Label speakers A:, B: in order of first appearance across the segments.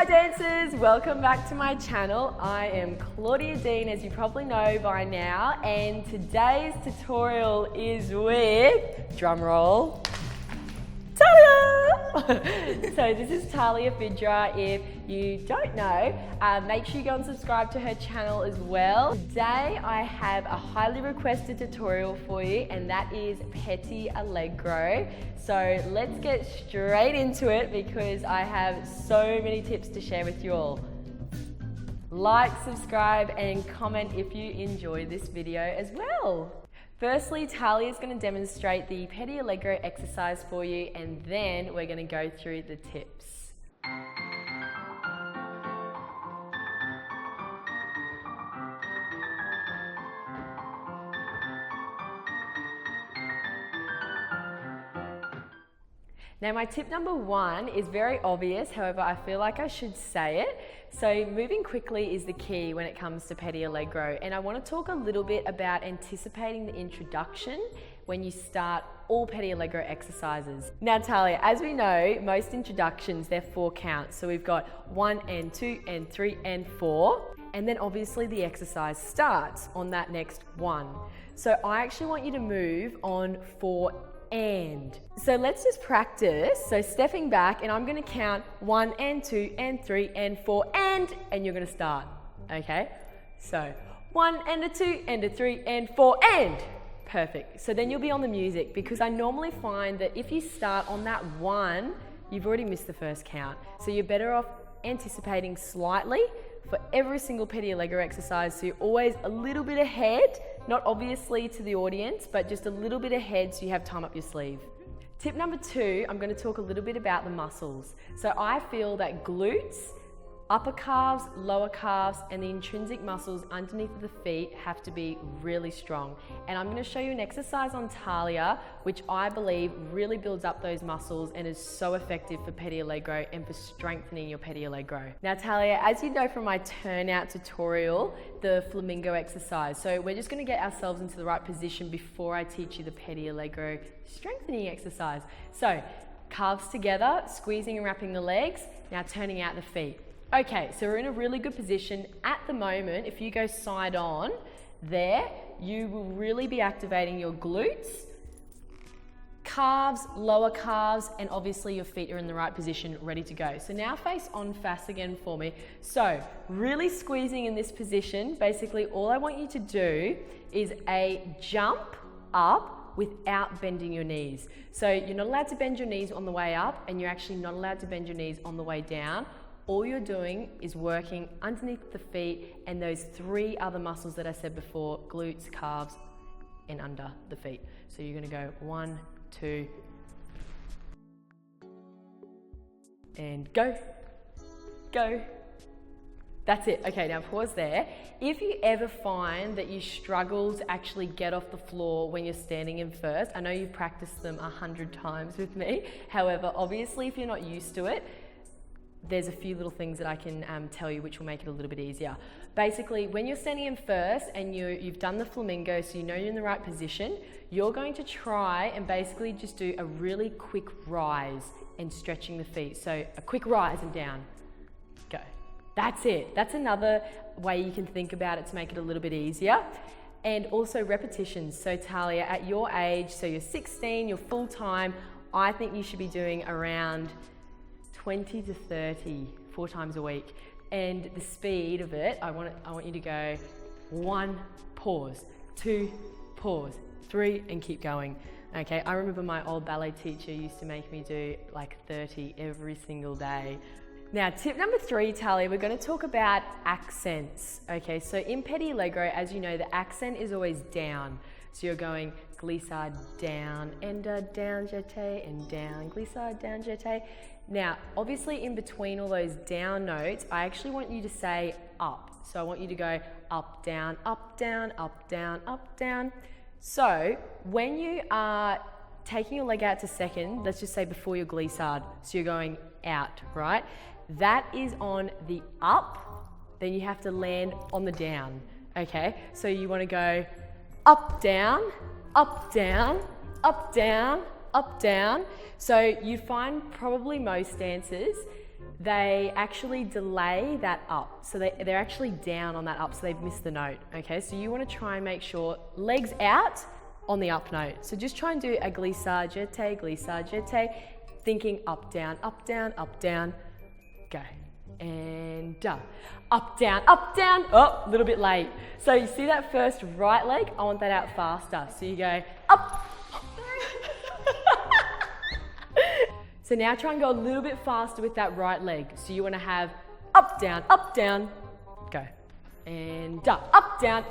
A: dancers, welcome back to my channel. I am Claudia Dean, as you probably know by now, and today's tutorial is with, drum roll, Talia! So this is Talia Fidra. If you don't know, make sure you go and subscribe to her channel as well. Today I have a highly requested tutorial for you, and that is Petit Allegro. So let's get straight into it because I have so many tips to share with you all. Like, subscribe and comment if you enjoy this video as well. Firstly, Talia is going to demonstrate the Petit Allegro exercise for you, and then we're going to go through the tips. Now my tip number one is very obvious, however I feel like I should say it. So moving quickly is the key when it comes to Petit Allegro, and I want to talk a little bit about anticipating the introduction when you start all Petit Allegro exercises. Now Talia, as we know, most introductions, they're 4 counts. So we've got 1 and 2 and 3 and 4, and then obviously the exercise starts on that next 1. So I actually want you to move on 4 and. So let's just practice. So stepping back, and I'm going to count 1 and 2 and 3 and 4 and you're going to start. Okay? So 1 and a 2 and a 3 and 4 and. Perfect. So then you'll be on the music, because I normally find that if you start on that 1, you've already missed the first count. So you're better off anticipating slightly for every single Petit Allegro exercise, so you're always a little bit ahead, not obviously to the audience, but just a little bit ahead so you have time up your sleeve. Tip number 2, I'm going to talk a little bit about the muscles. So I feel that glutes, upper calves, lower calves, and the intrinsic muscles underneath the feet have to be really strong. And I'm going to show you an exercise on Talia, which I believe really builds up those muscles and is so effective for Petit Allegro and for strengthening your Petit Allegro. Now Talia, as you know from my turnout tutorial, the flamingo exercise. So we're just going to get ourselves into the right position before I teach you the Petit Allegro strengthening exercise. So calves together, squeezing and wrapping the legs, now turning out the feet. Okay, so we're in a really good position at the moment. If you go side on there, you will really be activating your glutes, calves, lower calves, and obviously your feet are in the right position, ready to go. So now face on fast again for me. So really squeezing in this position. Basically all I want you to do is a jump up without bending your knees. So you're not allowed to bend your knees on the way up, and you're actually not allowed to bend your knees on the way down. All you're doing is working underneath the feet and those 3 other muscles that I said before, glutes, calves, and under the feet. So you're gonna go 1, 2, and go, go. That's it. Okay, now pause there. If you ever find that you struggle to actually get off the floor when you're standing in first, I know you've practiced them 100 times with me. However, obviously if you're not used to it, there's a few little things that I can tell you which will make it a little bit easier. Basically, when you're standing in first and you've done the flamingo, so you know you're in the right position, you're going to try and basically just do a really quick rise and stretching the feet. So a quick rise and down, go. That's it. That's another way you can think about it to make it a little bit easier. And also repetitions. So Talia, at your age, so you're 16, you're full time, I think you should be doing around 20 to 30, 4 times a week. And the speed of it, I want you to go 1, pause, 2, pause, 3, and keep going. Okay, I remember my old ballet teacher used to make me do like 30 every single day. Now, tip number 3, Talia, we're going to talk about accents. Okay, so in Petit Allegro, as you know, the accent is always down. So you're going glissade down, and down jeté, and down glissade down jeté. Now, obviously in between all those down notes, I actually want you to say up. So I want you to go up, down, up, down, up, down, up, down. So when you are taking your leg out to second, let's just say before your glissade, so you're going out, right? That is on the up, then you have to land on the down, okay? So you want to go up, down, up, down, up, down, up, down. So you find probably most dancers they actually delay that up. So they're actually down on that up, so they've missed the note, okay? So you want to try and make sure legs out on the up note. So just try and do a glissade, jeté, thinking up, down, go. And up, down, oh, a little bit late. So you see that first right leg? I want that out faster. So you go up. So now try and go a little bit faster with that right leg. So you want to have up, down, go. And up, down.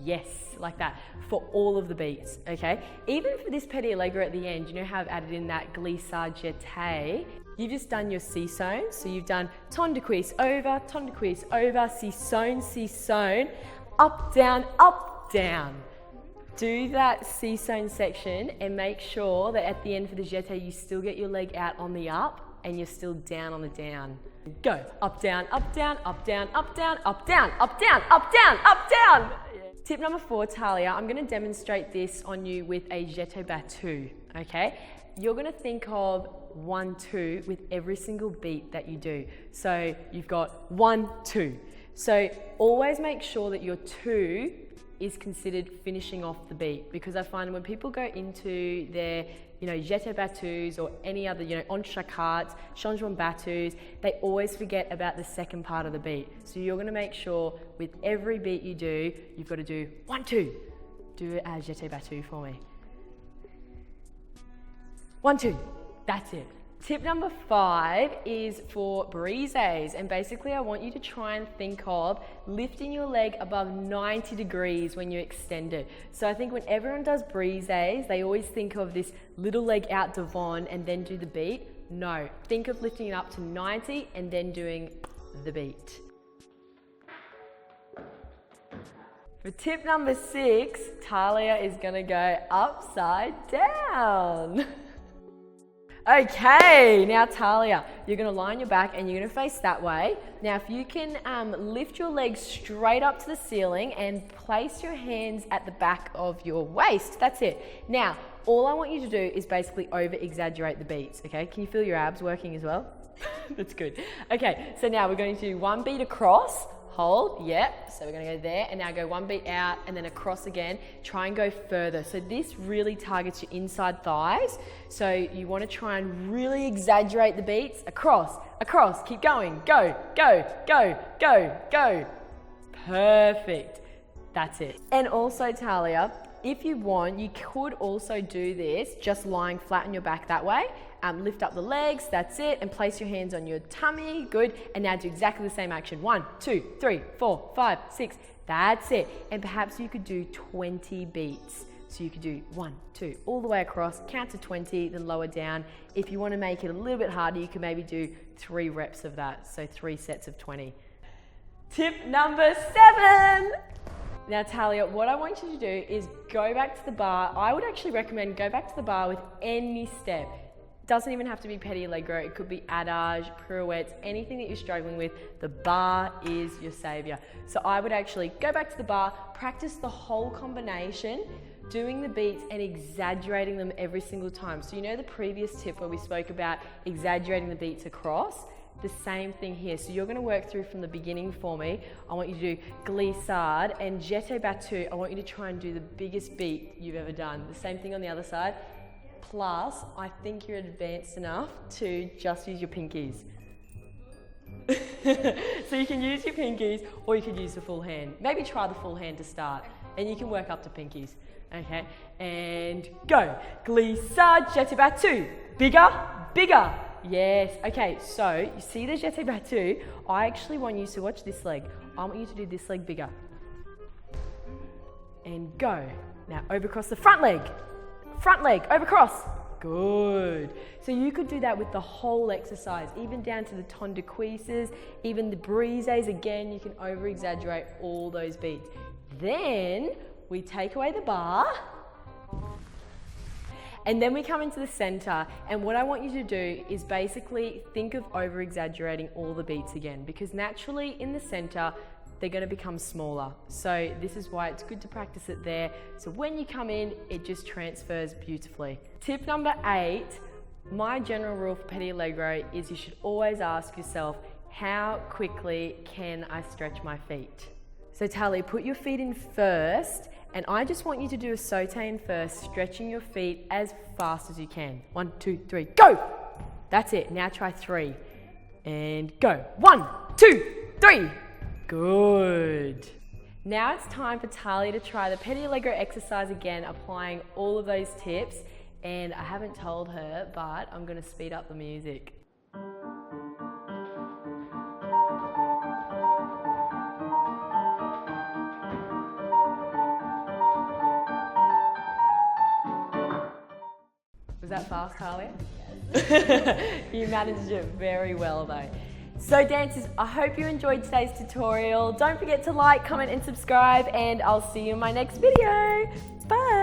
A: Yes, like that for all of the beats, okay? Even for this petit allegro at the end, you know how I've added in that glissade jeté? You've just done your si-sewn, so you've done ton de cuisse over, si-sewn, up, down. Do that si-sewn section and make sure that at the end for the jeté, you still get your leg out on the up and you're still down on the down. Go, up, down. Tip number 4, Talia, I'm gonna demonstrate this on you with a jeté battu, okay? You're gonna think of 1, 2 with every single beat that you do. So you've got 1, 2. So always make sure that your 2 is considered finishing off the beat, because I find when people go into their, jeté battus or any other, entrecôtes, changement battus, they always forget about the second part of the beat. So you're gonna make sure with every beat you do, you've got to do 1, 2. Do a jeté battu for me. 1, 2. That's it. Tip number 5 is for brises, and basically I want you to try and think of lifting your leg above 90 degrees when you extend it. So I think when everyone does brises, they always think of this little leg out devant and then do the beat. No, think of lifting it up to 90 and then doing the beat. For tip number 6, Talia is gonna go upside down. Okay, now Talia, you're gonna lie on your back and you're gonna face that way. Now if you can lift your legs straight up to the ceiling and place your hands at the back of your waist, that's it. Now, all I want you to do is basically over-exaggerate the beats, okay? Can you feel your abs working as well? That's good. Okay, so now we're going to do 1 beat across, hold, yep. So we're gonna go there and now go 1 beat out and then across again. Try and go further. So this really targets your inside thighs. So you wanna try and really exaggerate the beats. Across, keep going. Go. Perfect. That's it. And also, Talia, if you want, you could also do this just lying flat on your back that way. Lift up the legs, that's it, and place your hands on your tummy, good. And now do exactly the same action. 1, 2, 3, 4, 5, 6, that's it. And perhaps you could do 20 beats. So you could do 1, 2, all the way across, count to 20, then lower down. If you want to make it a little bit harder, you can maybe do 3 reps of that, so 3 sets of 20. Tip number 7. Now Talia, what I want you to do is go back to the bar. I would actually recommend go back to the bar with any step. Doesn't even have to be petit allegro, it could be adage, pirouettes, anything that you're struggling with, the bar is your savior. So I would actually go back to the bar, practice the whole combination, doing the beats and exaggerating them every single time. So you know the previous tip where we spoke about exaggerating the beats across? The same thing here. So you're gonna work through from the beginning for me. I want you to do glissade and jeté battu. I want you to try and do the biggest beat you've ever done. The same thing on the other side. Plus, I think you're advanced enough to just use your pinkies. So you can use your pinkies or you could use the full hand. Maybe try the full hand to start and you can work up to pinkies. Okay, and go. Glissade, jeté battu. Bigger. Yes, okay, so you see the jeté battu. I actually want you to watch this leg. I want you to do this leg bigger. And go. Now over across the front leg. Front leg, over cross. Good. So you could do that with the whole exercise, even down to the ton de cuisses, even the brises. Again, you can over exaggerate all those beats. Then we take away the bar and then we come into the center, and what I want you to do is basically think of over exaggerating all the beats again, because naturally in the center they're going to become smaller. So this is why it's good to practice it there. So when you come in, it just transfers beautifully. Tip number 8, My general rule for Petit Allegro is you should always ask yourself, how quickly can I stretch my feet? So Tali, put your feet in first, and I just want you to do a saute in first, stretching your feet as fast as you can. 1, 2, 3, go! That's it. Now try 3. And go. 1, 2, 3. Good. Now it's time for Tali to try the Petit Allegro exercise again, applying all of those tips. And I haven't told her, but I'm going to speed up the music. Was that fast, Talia? Yes. You managed it very well though. So dancers, I hope you enjoyed today's tutorial. Don't forget to like, comment and subscribe, and I'll see you in my next video. Bye.